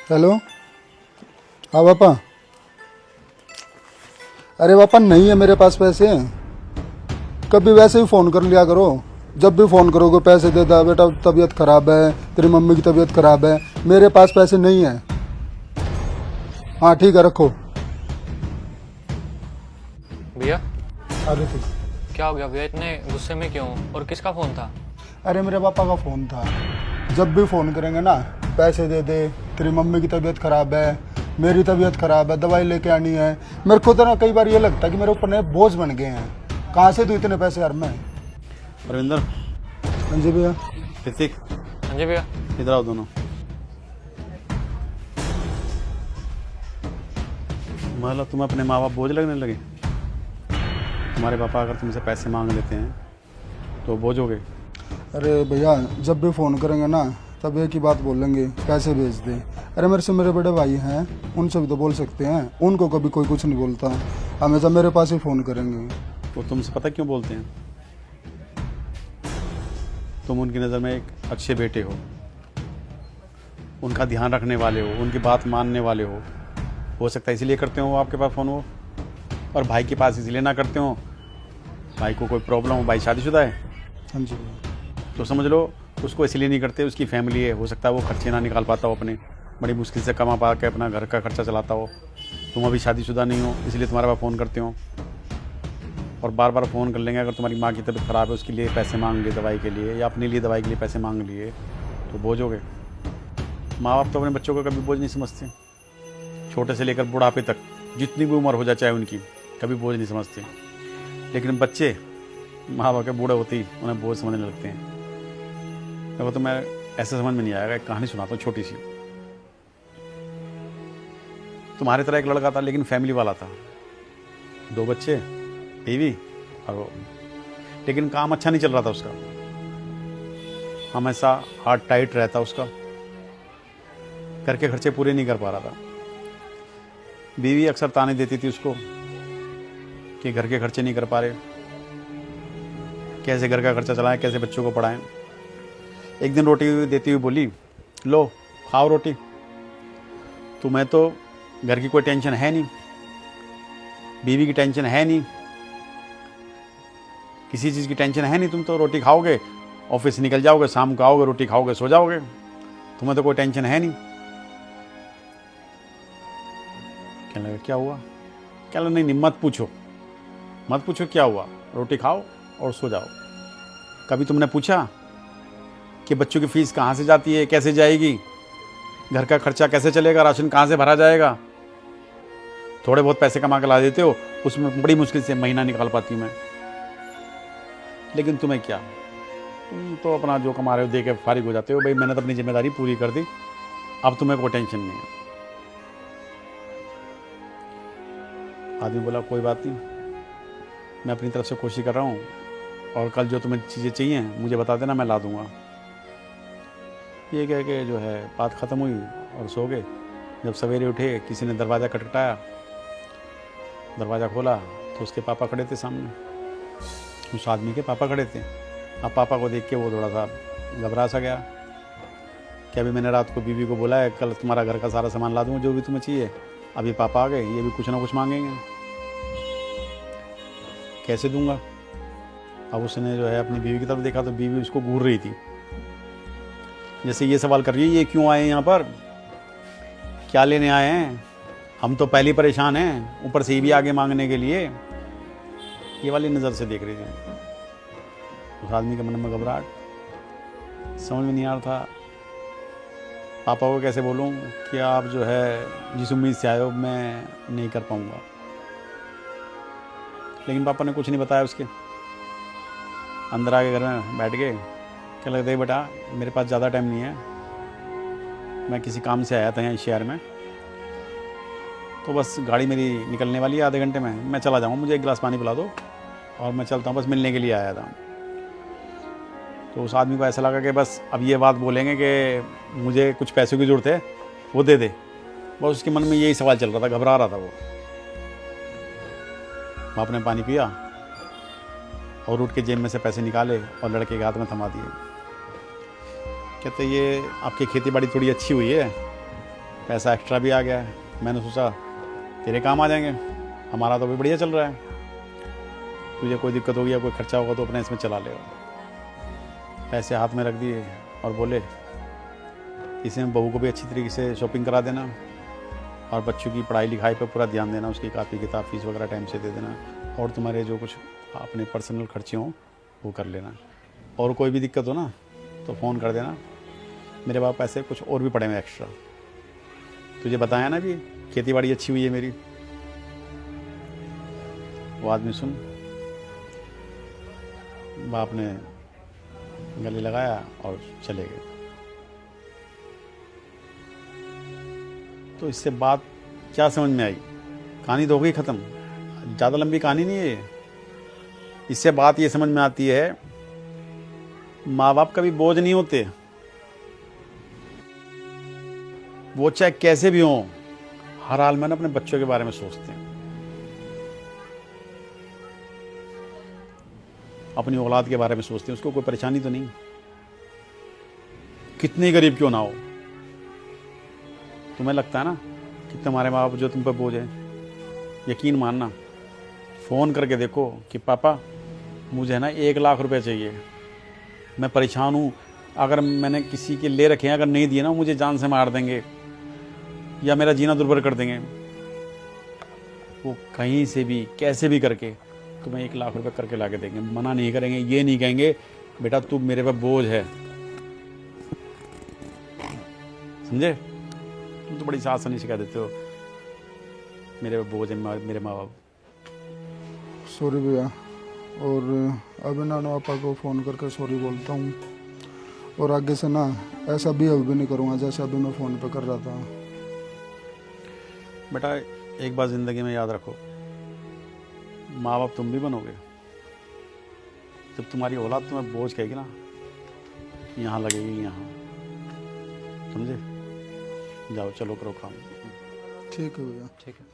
Hello. हाँ पापा। अरे पापा नहीं है मेरे पास पैसे। कभी वैसे ही फ़ोन कर लिया करो। जब भी फ़ोन करोगे पैसे दे दो बेटा, तबीयत ख़राब है, तेरी मम्मी की तबीयत ख़राब है। मेरे पास पैसे नहीं है। हाँ ठीक है, रखो। भैया, आ गए थे। क्या हो गया भैया? इतने गुस्से में क्यों? और किसका फ़ोन था? अरे मेरे पापा का फ़ोन था। जब भी फ़ोन करेंगे ना, पैसे दे दे, तेरी मम्मी की तबीयत ख़राब है, मेरी तबीयत ख़राब है, दवाई लेके आनी है। मेरे को तो ना कई बार ये लगता है कि मेरे ऊपर नए बोझ बन गए हैं। कहाँ से दूँ इतने पैसे यार मैं। रविंदर, हाँ जी भैया। ऋतिक, हाँ जी भैया। इधर आओ दोनों। मतलब तुम अपने माँ बाप बोझ लगने लगे? तुम्हारे पापा अगर तुमसे पैसे मांग लेते हैं तो बोझ हो गए? अरे भैया, जब भी फ़ोन करेंगे ना तब एक ही बात बोलेंगे, पैसे भेज दे। अरे मेरे से मेरे बड़े भाई हैं, उनसे भी तो बोल सकते हैं। उनको कभी कोई कुछ नहीं बोलता, हमेशा मेरे पास ही फ़ोन करेंगे। वो तुमसे पता क्यों बोलते हैं? तुम उनकी नज़र में एक अच्छे बेटे उनका ध्यान रखने वाले हो, उनकी बात मानने वाले हो सकता है इसीलिए करते हो वो आपके पास फ़ोन हो। और भाई के पास इसलिए ना करते हो, भाई को कोई प्रॉब्लम हो, भाई शादीशुदा है हाँ जी भैया। तो समझ लो उसको इसलिए नहीं करते, उसकी फैमिली है, हो सकता है वो खर्चे ना निकाल पाता हो अपने, बड़ी मुश्किल से कमा पा के अपना घर का खर्चा चलाता हो। तुम अभी शादीशुदा नहीं हो इसलिए तुम्हारे पास फ़ोन करते हो। और बार बार फ़ोन कर लेंगे, अगर तुम्हारी माँ की तबीयत ख़राब है उसके लिए पैसे मांग लिए दवाई के लिए, या अपने लिए दवाई के लिए पैसे मांग लिए, तो बोझ हो गए। माँ बाप तो अपने बच्चों को कभी बोझ नहीं समझते, छोटे से लेकर बुढ़ापे तक, जितनी भी उम्र हो जाए चाहे उनकी, कभी बोझ नहीं समझते। लेकिन बच्चे माँ बाप के बूढ़े होते ही उन्हें बोझ समझने लगते हैं। देखो तो मैं ऐसे समझ में नहीं आएगा, एक कहानी सुनाता हूँ छोटी सी। तुम्हारी तरह एक लड़का था लेकिन फैमिली वाला था, 2 बच्चे, बीवी और वो। लेकिन काम अच्छा नहीं चल रहा था उसका, हमेशा हाथ टाइट रहता उसका, घर के खर्चे पूरे नहीं कर पा रहा था। बीवी अक्सर ताने देती थी उसको कि घर के खर्चे नहीं कर पा रहे, कैसे घर का खर्चा चलाएं, कैसे बच्चों को पढ़ाएं। एक दिन रोटी देती हुई बोली, लो खाओ रोटी, तुम्हें तो घर की कोई टेंशन है नहीं, बीवी की टेंशन है नहीं, किसी चीज़ की टेंशन है नहीं, तुम तो रोटी खाओगे, ऑफिस निकल जाओगे, शाम को आओगे, रोटी खाओगे, सो जाओगे, तुम्हें तो कोई टेंशन है नहीं। कहने लगा क्या हुआ? कह लगा नहीं नहीं, मत पूछो क्या हुआ, रोटी खाओ और सो जाओ। कभी तुमने पूछा कि बच्चों की फीस कहाँ से जाती है, कैसे जाएगी, घर का खर्चा कैसे चलेगा, राशन कहाँ से भरा जाएगा? थोड़े बहुत पैसे कमा के ला देते हो, उसमें बड़ी मुश्किल से महीना निकाल पाती हूँ मैं। लेकिन तुम्हें क्या, तुम तो अपना जो कमा रहे हो दे के फारिग हो जाते हो, भाई मैंने तो अपनी जिम्मेदारी पूरी कर दी, अब तुम्हें कोई टेंशन नहीं है। आदमी बोला कोई बात नहीं, मैं अपनी तरफ से कोशिश कर रहा हूँ, और कल जो तुम्हें चीज़ें चाहिए मुझे बता देना, मैं ला दूँगा। ये कह के जो है बात ख़त्म हुई और सो गए। जब सवेरे उठे किसी ने दरवाज़ा खटखटाया, दरवाज़ा खोला तो उसके पापा खड़े थे सामने, उस आदमी के पापा खड़े थे। अब पापा को देख के वो थोड़ा सा घबरा सा गया कि अभी मैंने रात को बीवी को बोला है कल तुम्हारा घर का सारा सामान ला दूँगा जो भी तुम्हें चाहिए, अभी पापा आ गए, ये भी कुछ ना कुछ मांगेंगे, कैसे दूंगा? अब उसने जो है अपनी बीवी की तरफ देखा तो बीवी उसको घूर रही थी, जैसे ये सवाल कर रही है ये क्यों आए यहाँ पर, क्या लेने आए हैं, हम तो पहले परेशान हैं, ऊपर से ये भी आगे मांगने के लिए, ये वाली नज़र से देख रही थी। उस आदमी के मन में घबराहट, समझ में नहीं आ रहा था पापा को कैसे बोलूं कि आप जो है जिस उम्मीद से आए हो मैं नहीं कर पाऊंगा। लेकिन पापा ने कुछ नहीं बताया उसके। अंदर आके घर में बैठ गए, क्या लगता है बेटा मेरे पास ज़्यादा टाइम नहीं है, मैं किसी काम से आया था यहाँ शहर में, तो बस गाड़ी मेरी निकलने वाली है आधे घंटे में, मैं चला जाऊँगा, मुझे एक गिलास पानी पिला दो और मैं चलता हूँ, बस मिलने के लिए आया था। तो उस आदमी को ऐसा लगा कि बस अब ये बात बोलेंगे कि मुझे कुछ पैसों की ज़रूरत है वो दे दे, बस उसके मन में यही सवाल चल रहा था, घबरा रहा था वो। आपने पानी पिया और उठ के जेब में से पैसे निकाले और लड़के के हाथ में थमा दिए। कहते ये आपकी खेती बाड़ी थोड़ी अच्छी हुई है, पैसा एक्स्ट्रा भी आ गया है, मैंने सोचा तेरे काम आ जाएंगे, हमारा तो भी बढ़िया चल रहा है, तुझे कोई दिक्कत होगी या कोई खर्चा होगा तो अपने इसमें चला लेगा। पैसे हाथ में रख दिए और बोले इसमें बहू को भी अच्छी तरीके से शॉपिंग करा देना और बच्चों की पढ़ाई लिखाई पर पूरा ध्यान देना, उसकी कापी किताब फीस वगैरह टाइम से दे देना, और तुम्हारे जो कुछ अपने पर्सनल खर्चे हों वो कर लेना, और कोई भी दिक्कत हो ना तो फ़ोन कर देना, मेरे पास पैसे कुछ और भी पड़े हैं एक्स्ट्रा। तुझे बताया ना भी खेती बाड़ी अच्छी हुई है मेरी। वो आदमी सुन, बाप ने गले लगाया और चले गए। तो इससे बात क्या समझ में आई? कहानी तो हो गई ख़त्म, ज़्यादा लंबी कहानी नहीं है ये। इससे बात ये समझ में आती है माँ बाप कभी बोझ नहीं होते, वो चाहे कैसे भी हों हर हाल में ना अपने बच्चों के बारे में सोचते हैं, अपनी औलाद के बारे में सोचते हैं, उसको कोई परेशानी तो नहीं, कितने ही गरीब क्यों ना हो। तुम्हें लगता है ना कि तुम्हारे माँ बाप जो तुम पर बोझ है, यकीन मानना फ़ोन करके देखो कि पापा मुझे ना 1 लाख रुपए चाहिए, मैं परेशान हूँ, अगर मैंने किसी के ले रखे हैं अगर नहीं दिए ना मुझे जान से मार देंगे या मेरा जीना दुर्भर कर देंगे। वो कहीं से भी कैसे भी करके तुम्हें 1 लाख रुपए करके ला के देंगे, मना नहीं करेंगे, ये नहीं कहेंगे बेटा तू मेरे पे बोझ है, समझे? तुम तो बड़ी आसानी से कह देते हो मेरे पे बोझ है मेरे माँ बाप। सॉरी भैया, और अभी नाना पापा को फ़ोन करके सॉरी बोलता हूँ, और आगे से ना ऐसा बिहेव भी नहीं करूँगा जैसा अभी मैं फ़ोन पे कर रहा था। बेटा एक बात ज़िंदगी में याद रखो, माँ बाप तुम भी बनोगे, जब तुम्हारी औलाद तुम्हें बोझ कहेगी ना यहाँ लगेगी यहाँ, समझे? जाओ चलो करो काम। ठीक है भैया। ठीक है।